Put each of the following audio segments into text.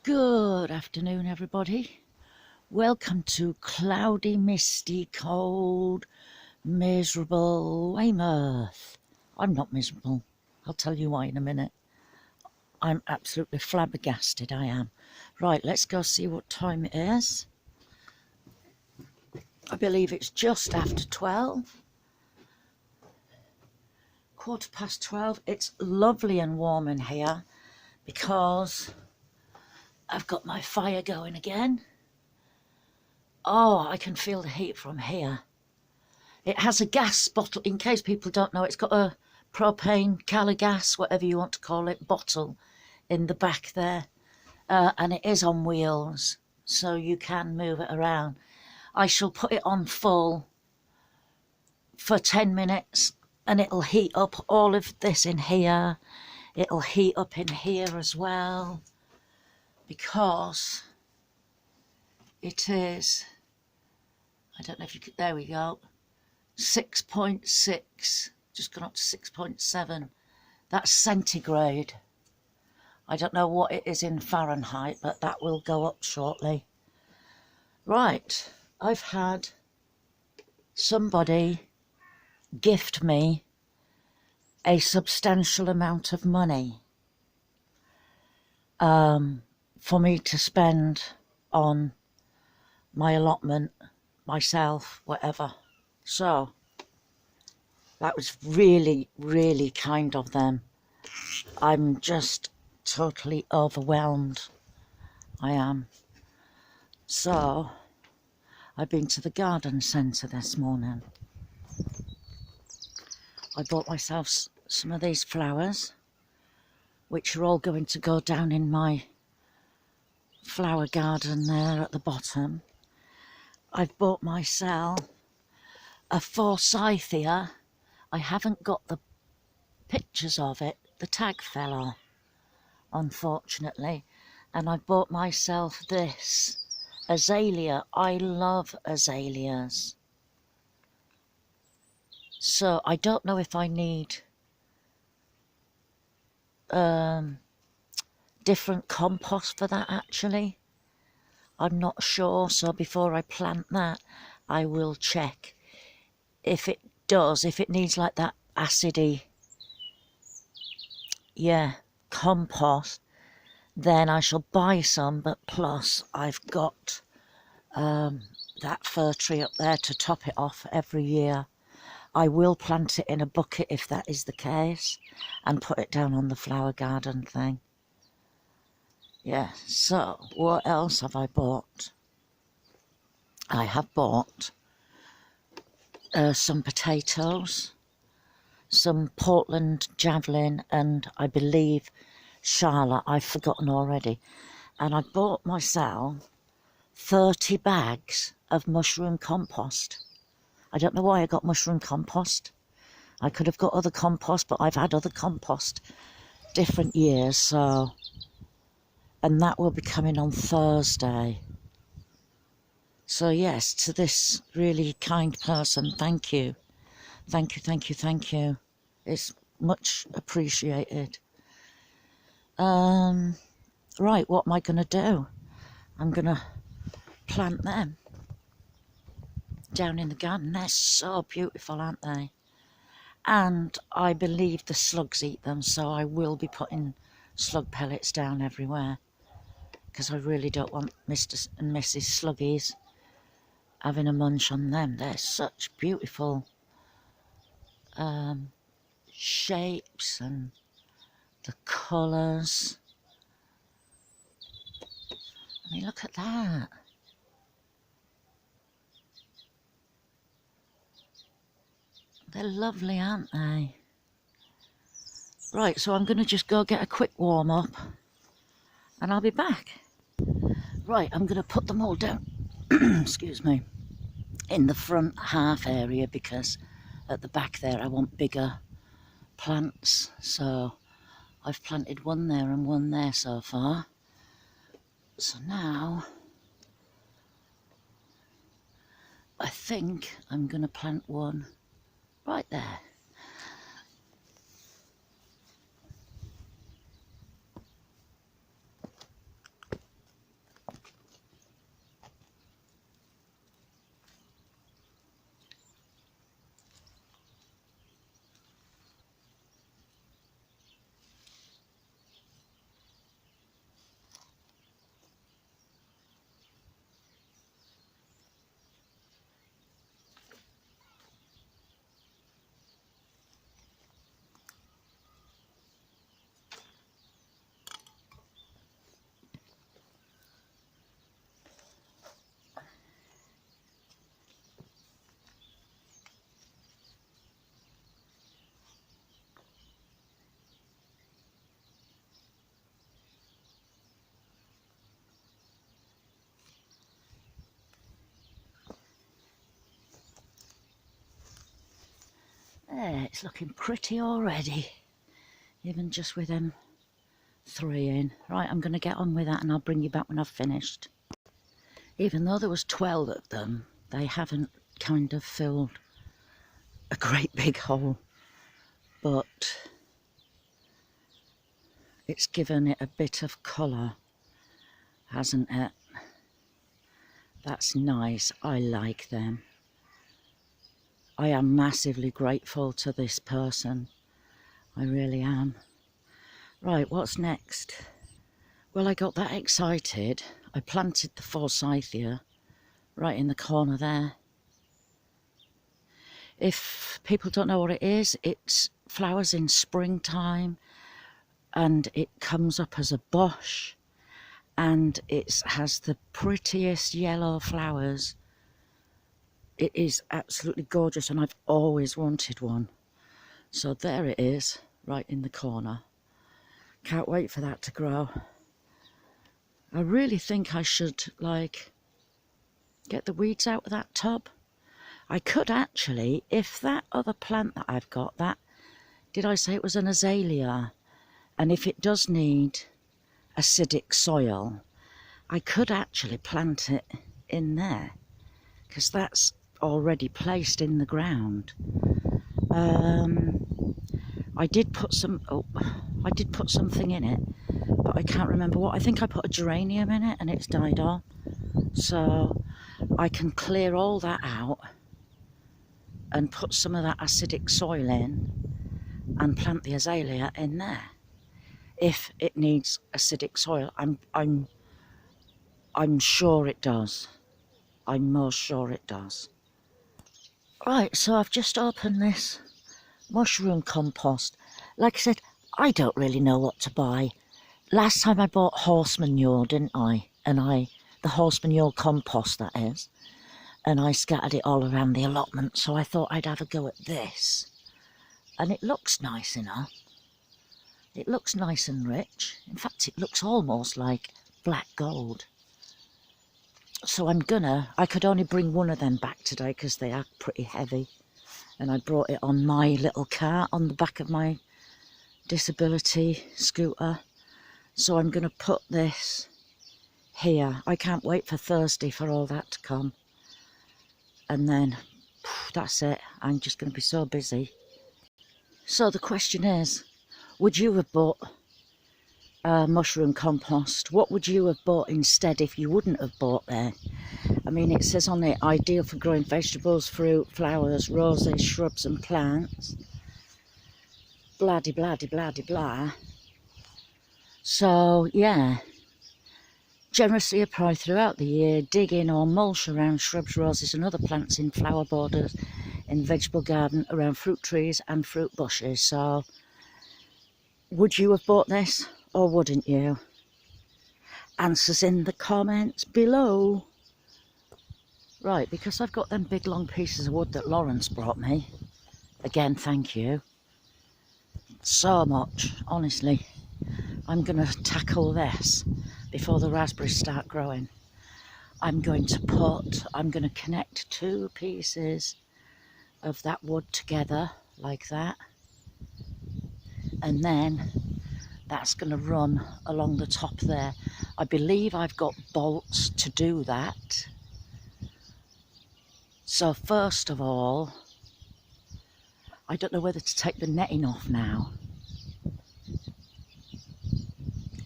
Good afternoon, everybody. Welcome to cloudy, misty, cold, miserable Weymouth. I'm not miserable. I'll tell you why in a minute. I'm absolutely flabbergasted, I am. Right, let's go see what time it is. I believe it's just after 12. 12:15. It's lovely and warm in here because I've got my fire going again. Oh, I can feel the heat from here. It has a gas bottle, in case people don't know, it's got a propane, Caligas, whatever you want to call it, bottle in the back there. And it is on wheels, so you can move it around. I shall put it on full for 10 minutes and it'll heat up all of this in here. It'll heat up in here as well because it is, I don't know if you could, there we go, 6.6, just gone up to 6.7. That's centigrade. I don't know what it is in Fahrenheit, but that will go up shortly. Right, I've had somebody gift me a substantial amount of money for me to spend on my allotment, myself, whatever. So that was really, really kind of them. I'm just totally overwhelmed. I am. So I've been to the garden centre this morning. I bought myself some of these flowers, which are all going to go down in my flower garden there at the bottom. I've bought myself a forsythia. I haven't got the pictures of it. The tag fell off, unfortunately. And I bought myself this azalea. I love azaleas. So I don't know if I need different compost for that actually. I'm not sure, so before I plant that I will check if it does, if it needs like that acidy, compost, then I shall buy some. But plus I've got that fir tree up there to top it off every year. I will plant it in a bucket if that is the case and put it down on the flower garden thing. Yeah, so what else have I bought? I have bought some potatoes, some Portland Javelin, and I believe Charlotte, I've forgotten already. And I bought myself 30 bags of mushroom compost. I don't know why I got mushroom compost. I could have got other compost, but I've had other compost different years, so. And that will be coming on Thursday. So yes, to this really kind person, thank you. Thank you, thank you, thank you. It's much appreciated. Right, what am I going to do? I'm going to plant them down in the garden. They're so beautiful, aren't they? And I believe the slugs eat them, so I will be putting slug pellets down everywhere, because I really don't want Mr. and Mrs. Sluggies having a munch on them. They're such beautiful shapes and the colours. I mean, look at that. They're lovely, aren't they? Right, so I'm going to just go get a quick warm up and I'll be back. Right, I'm going to put them all down, excuse me, in the front half area, because at the back there I want bigger plants. So I've planted one there and one there so far. So now I think I'm going to plant one right there. There, it's looking pretty already, even just with them 3 in. Right, I'm going to get on with that and I'll bring you back when I've finished. Even though there was 12 of them, they haven't kind of filled a great big hole, but it's given it a bit of colour, hasn't it? That's nice. I like them. I am massively grateful to this person. I really am. Right, what's next? Well, I got that excited. I planted the forsythia right in the corner there. If people don't know what it is, it flowers in springtime and it comes up as a bush and it has the prettiest yellow flowers. It is absolutely gorgeous and I've always wanted one. So there it is, right in the corner. Can't wait for that to grow. I really think I should, like, get the weeds out of that tub. I could actually, if that other plant that I've got, that, did I say it was an azalea? And if it does need acidic soil, I could actually plant it in there, because that's already placed in the ground. I did put something in it, but I can't remember what. I think I put a geranium in it and it's died off. So I can clear all that out and put some of that acidic soil in and plant the azalea in there. If it needs acidic soil, I'm sure it does. I'm most sure it does. Right, so I've just opened this mushroom compost. Like I said, I don't really know what to buy. Last time I bought horse manure, didn't I? And the horse manure compost, that is. And I scattered it all around the allotment, so I thought I'd have a go at this. And it looks nice enough. It looks nice and rich. In fact, it looks almost like black gold. So I could only bring one of them back today because they are pretty heavy. And I brought it on my little cart on the back of my disability scooter. So I'm going to put this here. I can't wait for Thursday for all that to come. And then, that's it. I'm just going to be so busy. So the question is, would you have bought mushroom compost? What would you have bought instead if you wouldn't have bought there? I mean, it says on it, ideal for growing vegetables, fruit, flowers, roses, shrubs and plants. Blah de blah de blah de blah. So, yeah. Generously apply throughout the year, dig in or mulch around shrubs, roses and other plants in flower borders, in vegetable garden, around fruit trees and fruit bushes. So, would you have bought this or wouldn't you? Answers in the comments below. Right, because I've got them big long pieces of wood that Lawrence brought me. Again, thank you. So much, honestly. I'm going to tackle this before the raspberries start growing. I'm going to connect 2 pieces of that wood together like that. And then that's going to run along the top there. I believe I've got bolts to do that. So first of all, I don't know whether to take the netting off now.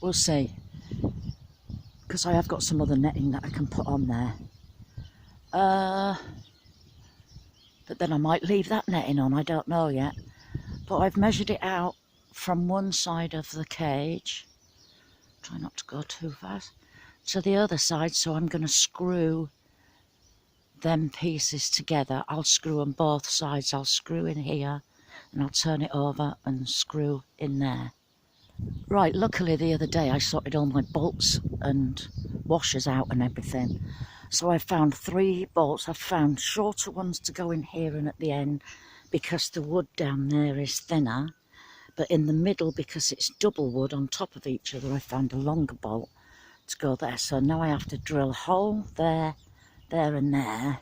We'll see. Because I have got some other netting that I can put on there. But then I might leave that netting on, I don't know yet. But I've measured it out from one side of the cage. Try not to go too fast. To the other side, so I'm going to screw them pieces together. I'll screw on both sides. I'll screw in here and I'll turn it over and screw in there. Right, luckily the other day I sorted all my bolts and washers out and everything. So I found 3 bolts. I've found shorter ones to go in here and at the end because the wood down there is thinner. But in the middle, because it's double wood on top of each other, I found a longer bolt to go there. So now I have to drill a hole there, there and there.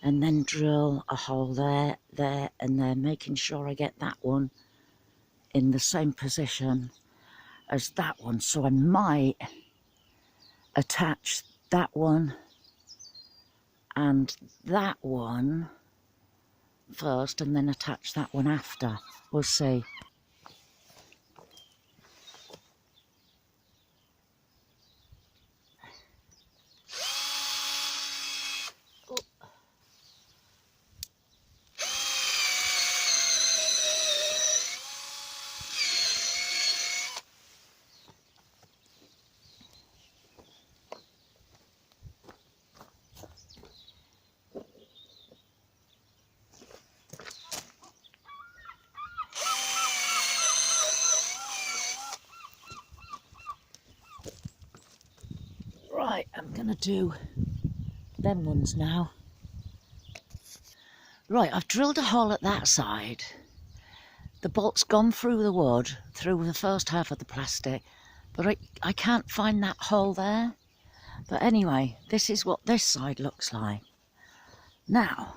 and then drill a hole there, there and there, making sure I get that one in the same position as that one. So I might attach that one and that one first and then attach that one after. We'll see. Right, I'm gonna do them ones now. Right, I've drilled a hole at that side. The bolt's gone through the wood, through the first half of the plastic, but I can't find that hole there. But anyway, this is what this side looks like. Now,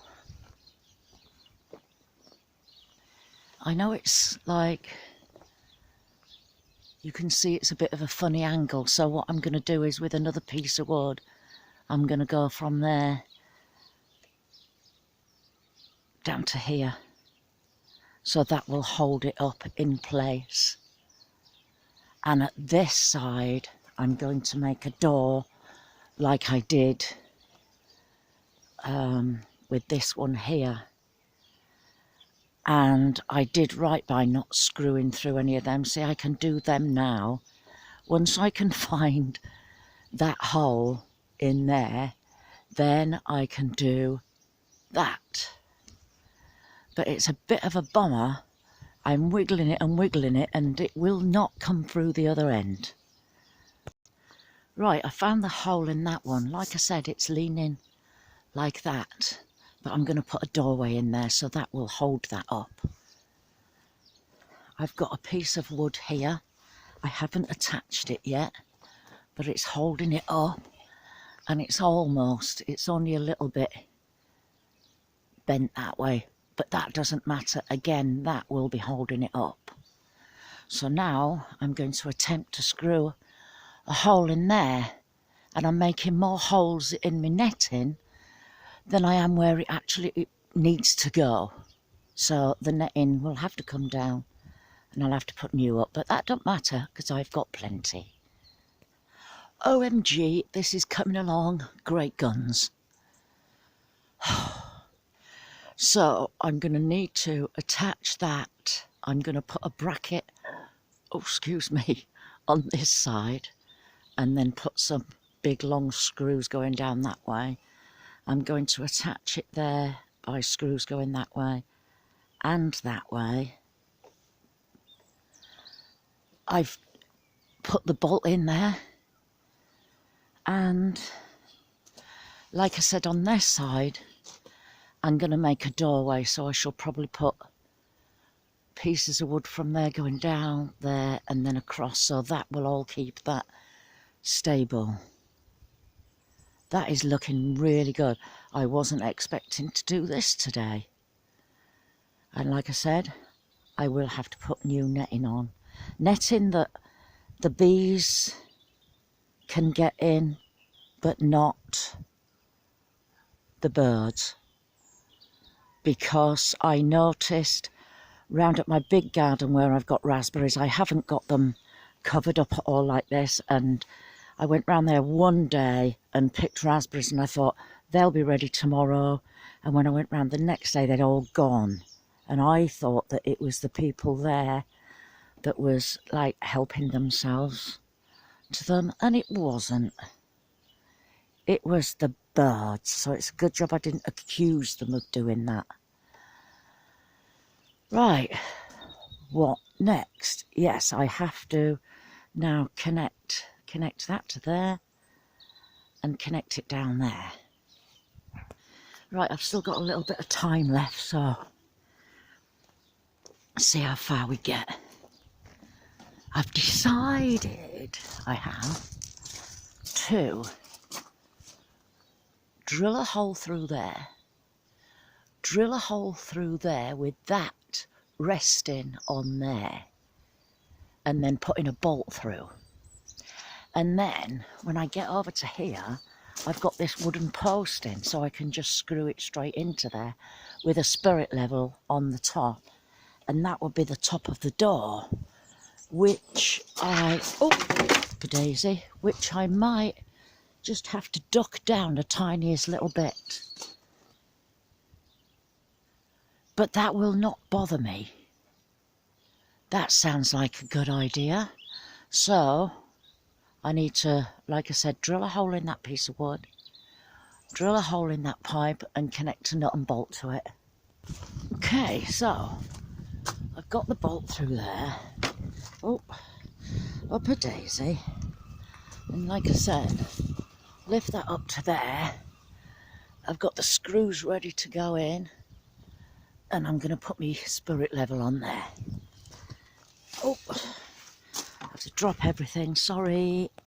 I know it's like, you can see it's a bit of a funny angle, so what I'm going to do is with another piece of wood, I'm going to go from there down to here, so that will hold it up in place. And at this side, I'm going to make a door like I did with this one here. And I did right by not screwing through any of them. See, I can do them now. Once I can find that hole in there, then I can do that. But it's a bit of a bummer. I'm wiggling it and it will not come through the other end. Right, I found the hole in that one. Like I said, it's leaning like that. But I'm going to put a doorway in there so that will hold that up. I've got a piece of wood here. I haven't attached it yet, but it's holding it up. And it's only a little bit bent that way. But that doesn't matter. Again, that will be holding it up. So now I'm going to attempt to screw a hole in there. And I'm making more holes in my netting than I am where it needs to go. So the netting will have to come down and I'll have to put new up. But that don't matter because I've got plenty. OMG, this is coming along great guns. So I'm going to need to attach that. I'm going to put a bracket, oh excuse me, on this side and then put some big long screws going down that way. I'm going to attach it there by screws going that way and that way. I've put the bolt in there and like I said on this side I'm going to make a doorway, so I shall probably put pieces of wood from there going down there and then across, so that will all keep that stable. That is looking really good. I wasn't expecting to do this today. And like I said, I will have to put new netting on. Netting that the bees can get in, but not the birds. Because I noticed round at my big garden where I've got raspberries, I haven't got them covered up at all like this, and I went round there one day and picked raspberries and I thought they'll be ready tomorrow, and when I went round the next day they'd all gone, and I thought that it was the people there that was like helping themselves to them, and it wasn't. It was the birds, so it's a good job I didn't accuse them of doing that. Right, what next? Yes, I have to now connect that to there and connect it down there. Right, I've still got a little bit of time left, so see how far we get. I've decided I have to drill a hole through there drill a hole through there with that resting on there, and then putting a bolt through. And then when I get over to here, I've got this wooden post in, so I can just screw it straight into there with a spirit level on the top. And that would be the top of the door, which which I might just have to duck down the tiniest little bit. But that will not bother me. That sounds like a good idea. So I need to, like I said, drill a hole in that piece of wood, drill a hole in that pipe and connect a nut and bolt to it. Okay, so I've got the bolt through there. Oh, up a daisy. And like I said, lift that up to there. I've got the screws ready to go in, and I'm going to put my spirit level on there. Oh, I have to drop everything, sorry.